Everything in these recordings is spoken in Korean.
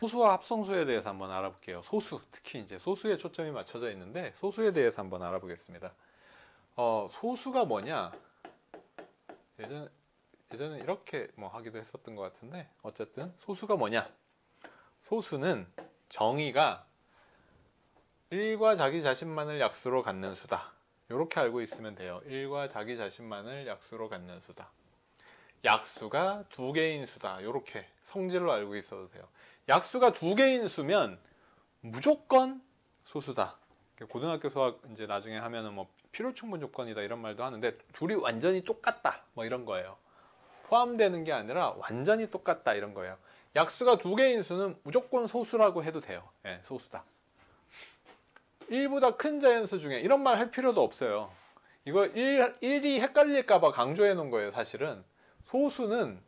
소수와 합성수에 대해서 한번 알아볼게요. 소수, 특히 이제 소수에 초점이 맞춰져 있는데 소수에 대해서 한번 알아보겠습니다. 소수가 뭐냐? 예전에 이렇게 뭐 하기도 했었던 것 같은데 어쨌든 소수가 뭐냐? 소수는 정의가 1과 자기 자신만을 약수로 갖는 수다. 이렇게 알고 있으면 돼요. 1과 자기 자신만을 약수로 갖는 수다. 약수가 두 개인 수다. 이렇게 성질로 알고 있어도 돼요. 약수가 두 개인 수면 무조건 소수다. 고등학교 수학 이제 나중에 하면은 뭐 필요충분 조건이다 이런 말도 하는데 둘이 완전히 똑같다 뭐 이런 거예요. 포함되는 게 아니라 완전히 똑같다 이런 거예요. 약수가 두 개인 수는 무조건 소수라고 해도 돼요. 예, 소수다. 1보다 큰 자연수 중에 이런 말 할 필요도 없어요. 이거 1이 헷갈릴까봐 강조해 놓은 거예요. 사실은 소수는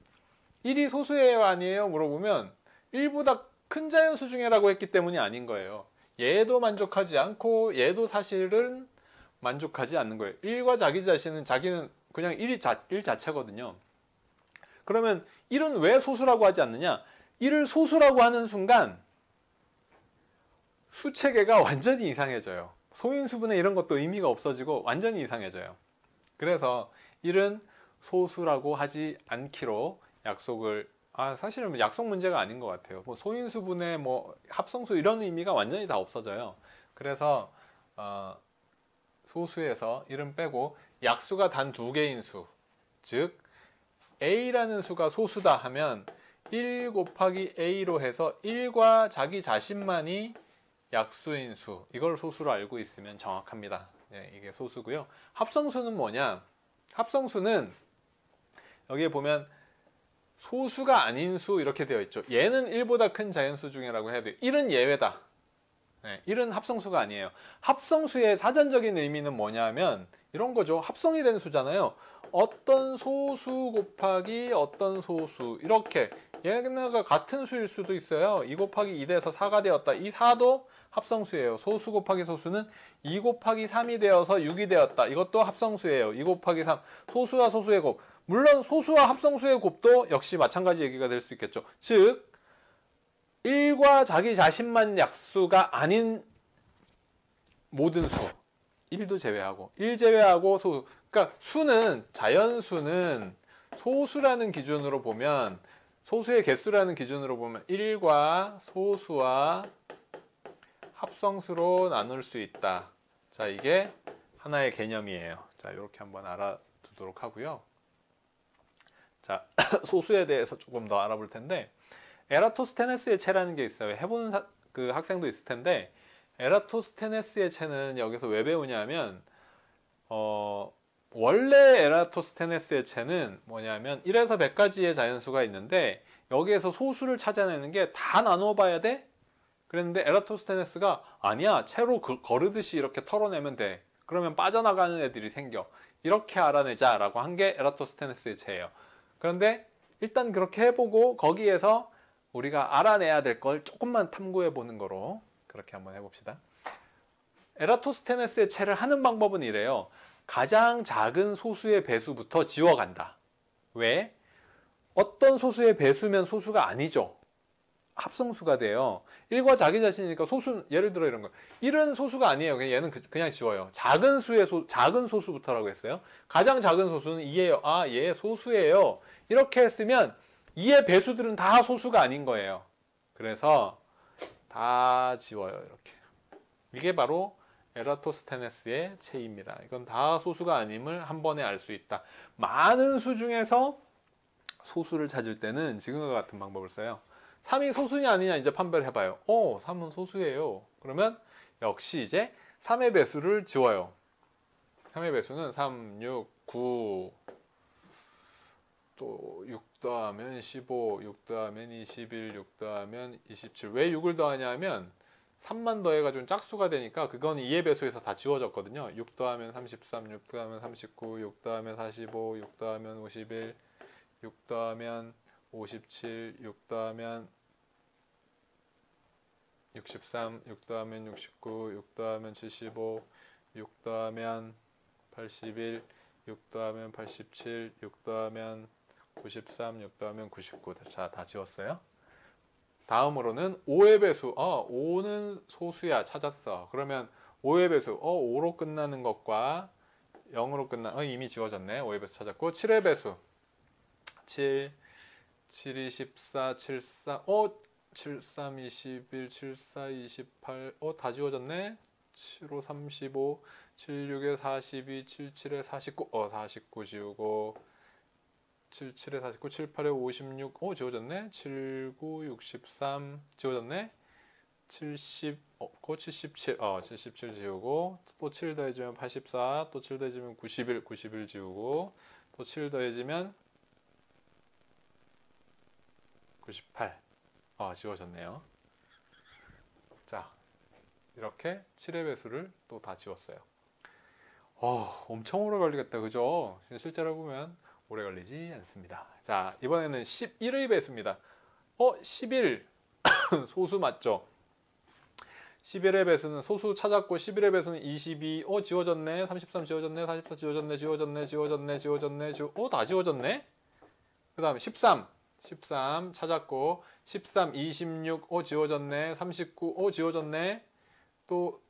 1이 소수예요 아니에요 물어보면 1보다 큰 자연수 중에라고 했기 때문이 아닌 거예요. 얘도 만족하지 않고 얘도 사실은 만족하지 않는 거예요. 1과 자기 자신은 자기는 그냥 1 자체거든요. 그러면 1은 왜 소수라고 하지 않느냐? 1을 소수라고 하는 순간 수체계가 완전히 이상해져요. 소인수분해 이런 것도 의미가 없어지고 완전히 이상해져요. 그래서 1은 소수라고 하지 않기로 약속을 사실은 약속 문제가 아닌 것 같아요. 뭐 소인수분해 뭐 합성수 이런 의미가 완전히 다 없어져요. 그래서 소수에서 1은 빼고 약수가 단 두 개인 수, 즉 A라는 수가 소수다 하면 1 곱하기 A로 해서 1과 자기 자신만이 약수인 수, 이걸 소수로 알고 있으면 정확합니다. 네, 이게 소수고요. 합성수는 뭐냐? 합성수는 여기에 보면 소수가 아닌 수 이렇게 되어 있죠. 얘는 1보다 큰 자연수 중에라고 해야 돼요. 1은 예외다. 네, 1은 합성수가 아니에요. 합성수의 사전적인 의미는 뭐냐면 이런 거죠. 합성이 된 수잖아요. 어떤 소수 곱하기 어떤 소수 이렇게 얘네가 같은 수일 수도 있어요. 2 곱하기 2 돼서 4가 되었다. 이 4도 합성수예요. 소수 곱하기 소수는 2 곱하기 3이 되어서 6이 되었다. 이것도 합성수예요. 2 곱하기 3. 소수와 소수의 곱. 물론 소수와 합성수의 곱도 역시 마찬가지 얘기가 될 수 있겠죠. 즉 1과 자기 자신만 약수가 아닌 모든 수 1도 제외하고 1 제외하고 소수. 그러니까 수는 자연수는 소수라는 기준으로 보면 소수의 개수라는 기준으로 보면 1과 소수와 합성수로 나눌 수 있다. 자, 이게 하나의 개념이에요. 자, 이렇게 한번 알아두도록 하고요. 자, 소수에 대해서 조금 더 알아볼 텐데 에라토스테네스의 체라는 게 있어요. 해본 그 학생도 있을 텐데 에라토스테네스의 체는 여기서 왜 배우냐면 원래 에라토스테네스의 체는 뭐냐면 1에서 100까지의 자연수가 있는데 여기에서 소수를 찾아내는 게 다 나눠 봐야 돼? 그랬는데 에라토스테네스가 아니야, 채로 거르듯이 이렇게 털어내면 돼. 그러면 빠져나가는 애들이 생겨. 이렇게 알아내자 라고 한 게 에라토스테네스의 체예요. 그런데 일단 그렇게 해보고 거기에서 우리가 알아내야 될 걸 조금만 탐구해 보는 거로 그렇게 한번 해봅시다. 에라토스테네스의 체를 하는 방법은 이래요. 가장 작은 소수의 배수부터 지워간다. 왜? 어떤 소수의 배수면 소수가 아니죠. 합성수가 돼요. 1과 자기 자신이니까 소수, 예를 들어 이런 거. 1은 소수가 아니에요. 얘는 그냥 지워요. 작은 소수부터라고 했어요. 가장 작은 소수는 2예요. 아, 얘 소수예요. 이렇게 했으면 2의 배수들은 다 소수가 아닌 거예요. 그래서 다 지워요. 이렇게. 이게 바로 에라토스테네스의 체입니다. 이건 다 소수가 아님을 한 번에 알 수 있다. 많은 수 중에서 소수를 찾을 때는 지금과 같은 방법을 써요. 3이 소수냐 아니냐 이제 판별해봐요. 3은 소수예요. 그러면 역시 이제 3의 배수를 지워요. 3의 배수는 3, 6, 9, 또 6 더하면 15, 6 더하면 21, 6 더하면 27. 왜 6을 더하냐 하면 3만 더해가지고 짝수가 되니까 그건 2의 배수에서 다 지워졌거든요. 6 더하면 33, 6 더하면 39, 6 더하면 45, 6 더하면 51, 6 더하면 57, 6 더하면 63, 6 더하면 69, 6 더하면 75, 6 더하면 81, 6 더하면 87, 6 더하면 93, 6 더하면 99. 자, 다 지웠어요. 다음으로는 5의 배수. 5는 소수야. 찾았어. 그러면 5의 배수. 5로 끝나는 것과 0으로 이미 지워졌네. 5의 배수 찾았고 7의 배수. 7, 7이 14, 74. 7, 3, 21, 7, 4, 28. 다 지워졌네. 7, 5, 35. 7, 6에 42. 7, 7에 49. 49 지우고. 7, 7에 49, 7, 8에 56, 지워졌네. 7, 9, 63, 지워졌네. 70, 77, 77 지우고, 또 7 더해지면 84, 또 7 더해지면 91, 91 지우고, 또 7 더해지면 98, 지워졌네요. 자, 이렇게 7의 배수를 또 다 지웠어요. 엄청 오래 걸리겠다, 그죠? 실제로 보면 오래 걸리지 않습니다. 자, 이번에는 11의 배수입니다. 11 소수 맞죠? 11의 배수는 소수 찾았고 11의 배수는 22. 지워졌네. 33 지워졌네. 44 지워졌네. 다 지워졌네. 그 다음에 13 찾았고 13, 26. 지워졌네. 39. 지워졌네. 또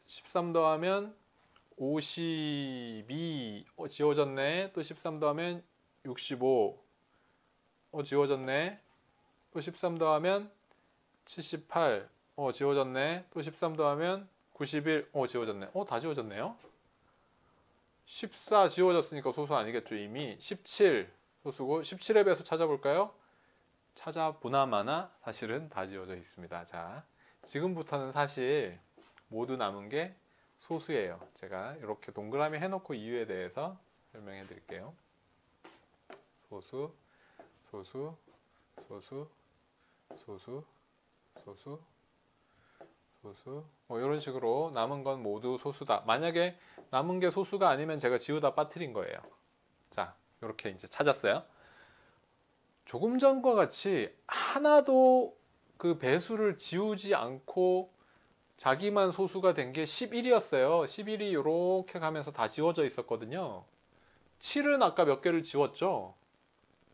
13 더하면 52. 지워졌네. 또 13 더하면 65. 지워졌네. 또 13 더하면 78. 지워졌네. 또 13 더하면 91. 지워졌네. 다 지워졌네요. 14 지워졌으니까 소수 아니겠죠, 이미. 17 소수고 17의 배수 찾아볼까요? 찾아보나마나 사실은 다 지워져 있습니다. 자, 지금부터는 사실 모두 남은 게 소수예요. 제가 이렇게 동그라미 해놓고 이유에 대해서 설명해 드릴게요. 소수, 소수, 소수, 소수, 소수, 소수. 이런 식으로 남은 건 모두 소수다. 만약에 남은 게 소수가 아니면 제가 지우다 빠뜨린 거예요. 자, 이렇게 이제 찾았어요. 조금 전과 같이 하나도 그 배수를 지우지 않고 자기만 소수가 된 게 11이었어요. 11이 이렇게 가면서 다 지워져 있었거든요. 7은 아까 몇 개를 지웠죠.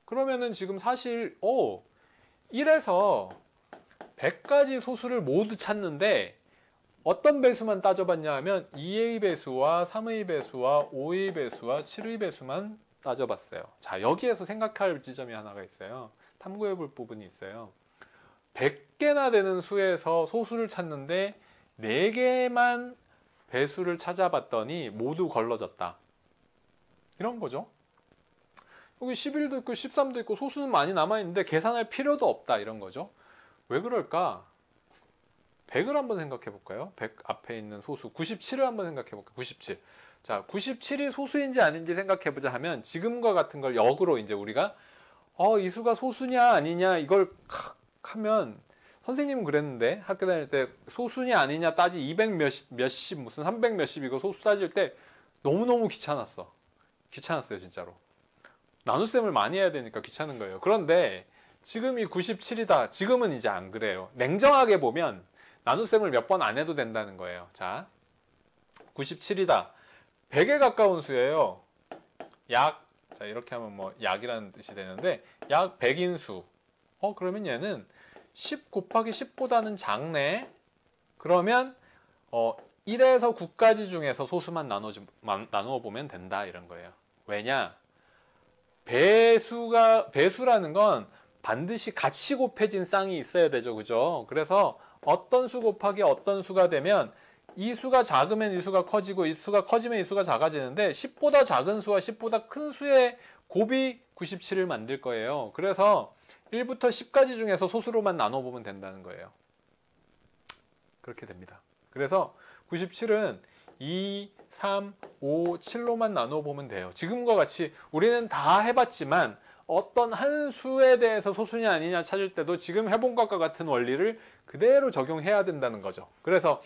그러면은 지금 사실 1에서 100까지 소수를 모두 찾는데 어떤 배수만 따져봤냐 하면 2의 배수와 3의 배수와 5의 배수와 7의 배수만 따져봤어요. 자, 여기에서 생각할 지점이 하나가 있어요. 탐구해 볼 부분이 있어요. 100개나 되는 수에서 소수를 찾는데 4개만 배수를 찾아봤더니 모두 걸러졌다. 이런 거죠. 여기 11도 있고 13도 있고 소수는 많이 남아있는데 계산할 필요도 없다. 이런 거죠. 왜 그럴까? 100을 한번 생각해 볼까요? 100 앞에 있는 소수 97을 한번 생각해 볼까요? 97. 자, 97이 소수인지 아닌지 생각해 보자 하면 지금과 같은 걸 역으로 이제 우리가 이 수가 소수냐 아니냐 이걸 하면 선생님은 그랬는데 학교 다닐 때 소수냐 아니냐 따지 200 몇십 무슨 300 몇십 이거 소수 따질 때 너무너무 귀찮았어요 진짜로. 나눗셈을 많이 해야 되니까 귀찮은 거예요. 그런데 지금이 97이다. 지금은 이제 안 그래요. 냉정하게 보면 나눗셈을 몇 번 안 해도 된다는 거예요. 자, 97이다. 100에 가까운 수예요. 자, 이렇게 하면 뭐 약이라는 뜻이 되는데 약 100인수. 그러면 얘는 10 곱하기 10보다는 작네. 그러면 1에서 9까지 중에서 소수만 나누어 보면 된다 이런 거예요. 왜냐? 배수라는 건 반드시 같이 곱해진 쌍이 있어야 되죠. 그죠? 그래서 어떤 수 곱하기 어떤 수가 되면 이 수가 작으면 이 수가 커지고 이 수가 커지면 이 수가 작아지는데 10보다 작은 수와 10보다 큰 수의 곱이 97을 만들 거예요. 그래서 1부터 10까지 중에서 소수로만 나눠보면 된다는 거예요. 그렇게 됩니다. 그래서 97은 2, 3, 5, 7로만 나눠보면 돼요. 지금과 같이 우리는 다 해봤지만 어떤 한 수에 대해서 소수냐 아니냐 찾을 때도 지금 해본 것과 같은 원리를 그대로 적용해야 된다는 거죠. 그래서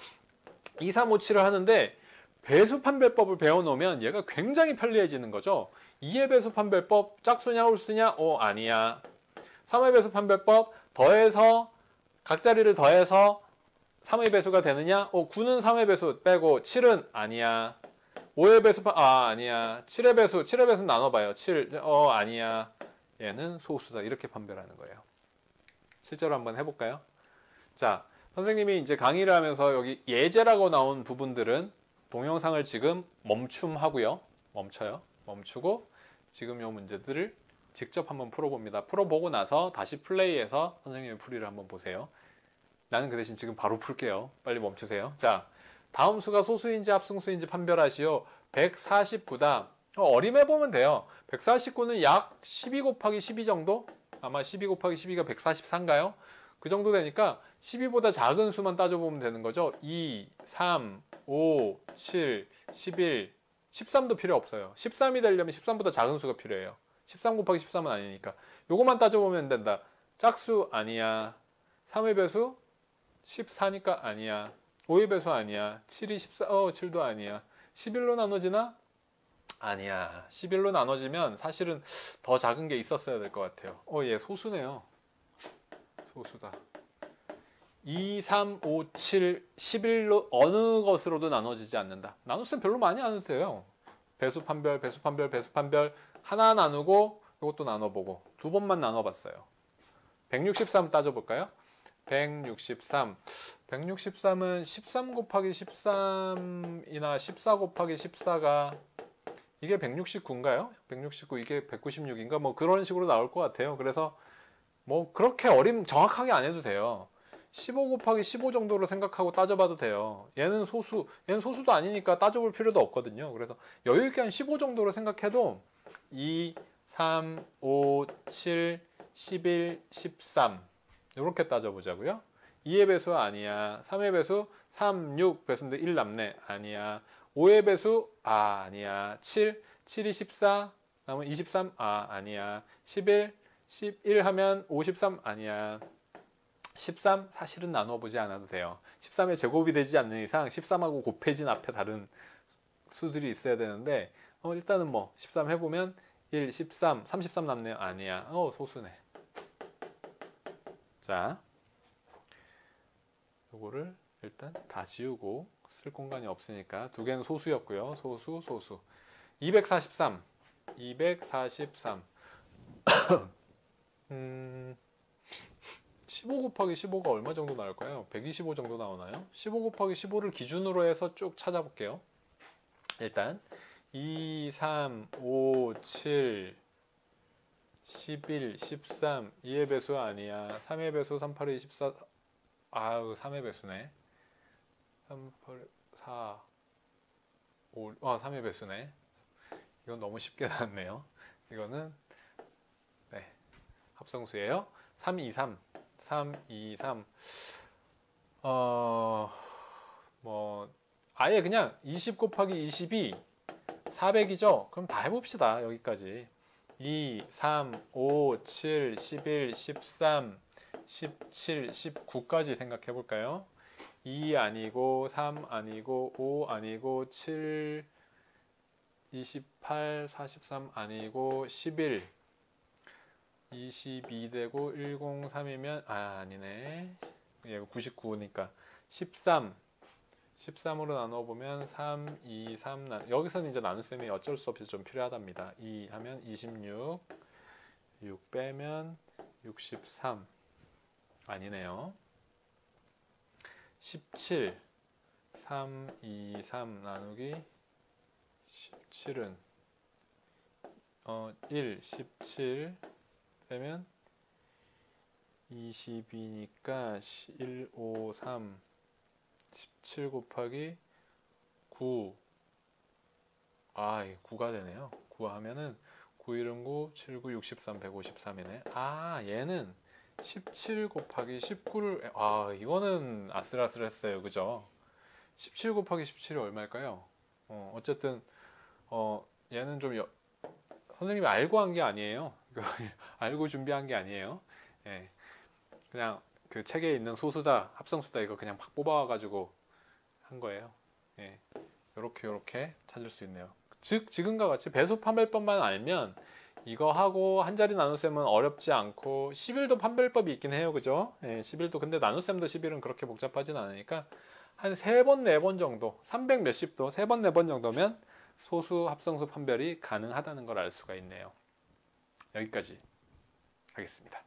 2, 3, 5, 7을 하는데 배수 판별법을 배워놓으면 얘가 굉장히 편리해지는 거죠. 2의 배수 판별법 짝수냐 홀수냐? 아니야. 3의 배수 판별법 더해서 각자리를 더해서 3의 배수가 되느냐? 9는 3의 배수 빼고 7은 아니야. 5의 배수 아니야. 7의 배수 나눠봐요. 7 아니야. 얘는 소수다. 이렇게 판별하는 거예요. 실제로 한번 해볼까요? 자, 선생님이 이제 강의를 하면서 여기 예제라고 나온 부분들은 동영상을 지금 멈춤하고요. 멈춰요. 멈추고 지금 이 문제들을 직접 한번 풀어봅니다. 풀어보고 나서 다시 플레이해서 선생님의 풀이를 한번 보세요. 나는 그 대신 지금 바로 풀게요. 빨리 멈추세요. 자, 다음 수가 소수인지 합성수인지 판별하시오. 149다. 어림해 보면 돼요. 149는 약 12 곱하기 12 정도? 아마 12 곱하기 12가 144인가요? 그 정도 되니까 12보다 작은 수만 따져보면 되는 거죠. 2, 3, 5, 7, 11, 13도 필요 없어요. 13이 되려면 13보다 작은 수가 필요해요. 13 곱하기 13은 아니니까. 요거만 따져보면 된다. 짝수 아니야. 3의 배수 14니까 아니야. 5의 배수 아니야. 7이 14, 7도 아니야. 11로 나눠지나? 아니야. 11로 나눠지면 사실은 더 작은 게 있었어야 될 것 같아요. 얘 소수네요. 소수다. 2, 3, 5, 7, 11로 어느 것으로도 나눠지지 않는다. 나눗셈 별로 많이 안 해도 돼요. 배수 판별, 배수 판별, 배수 판별 하나 나누고 이것도 나눠보고 두 번만 나눠봤어요. 163 따져볼까요? 163. 163은 13 곱하기 13이나 14 곱하기 14가 이게 169인가요? 169 이게 196인가? 뭐 그런 식으로 나올 것 같아요. 그래서 뭐 그렇게 정확하게 안 해도 돼요. 15 곱하기 15 정도로 생각하고 따져봐도 돼요. 얘는 소수도 아니니까 따져볼 필요도 없거든요. 그래서 여유있게 한 15 정도로 생각해도 2, 3, 5, 7, 11, 13 이렇게 따져보자고요. 2의 배수 아니야. 3의 배수 3, 6 배수인데 1 남네. 아니야. 5의 배수 아니야. 7, 7이 14 남은 23 아니야. 11, 11 하면 53 아니야. 13 사실은 나눠보지 않아도 돼요. 13의 제곱이 되지 않는 이상 13하고 곱해진 앞에 다른 수들이 있어야 되는데 일단은 뭐 13 해보면 1, 13, 33 남네요. 아니야. 소수네. 자, 요거를 일단 다 지우고 쓸 공간이 없으니까 두 개는 소수였고요. 소수. 243. 243. 15 곱하기 15가 얼마 정도 나올까요? 125 정도 나오나요? 15 곱하기 15를 기준으로 해서 쭉 찾아볼게요. 일단 2, 3, 5, 7, 11, 13 2의 배수 아니야. 3의 배수 3, 8, 24 3의 배수네. 3, 8, 4, 5 3의 배수네. 이건 너무 쉽게 나왔네요. 이거는 네, 합성수예요. 3, 2, 3 3, 2, 3 뭐 아예 그냥 20 곱하기 20이 400이죠? 그럼 다 해봅시다. 여기까지 2, 3, 5, 7, 11, 13, 17, 19까지 생각해 볼까요? 2 아니고 3 아니고 5 아니고 7, 28, 43 아니고 11 22 되고 103이면 아니네. 얘가 99니까 13으로 나눠보면 3, 2, 3 여기서는 이제 나눗셈이 어쩔 수 없이 좀 필요하답니다. 2 하면 26 6 빼면 63 아니네요. 17 3, 2, 3 나누기 17은 1, 17 빼면 22니까 1, 5, 3 17 곱하기 9 9가 되네요. 9 하면은 9, 1은 9, 7, 9, 63, 153이네. 얘는 17 곱하기 19를 이거는 아슬아슬했어요. 그죠? 17 곱하기 17이 얼마일까요? 어쨌든 얘는 좀 선생님이 알고 한 게 아니에요. 알고 준비한 게 아니에요. 예. 그냥 그 책에 있는 소수다, 합성수다 이거 그냥 막 뽑아가지고 한 거예요. 예. 요렇게 찾을 수 있네요. 즉 지금과 같이 배수 판별법만 알면 이거 하고 한 자리 나눗셈은 어렵지 않고 11도 판별법이 있긴 해요. 그죠? 예, 11도 근데 나눗셈도 11은 그렇게 복잡하진 않으니까 한 3번, 4번 정도 300 몇십도 3번, 4번 정도면 소수, 합성수 판별이 가능하다는 걸 알 수가 있네요. 여기까지 하겠습니다.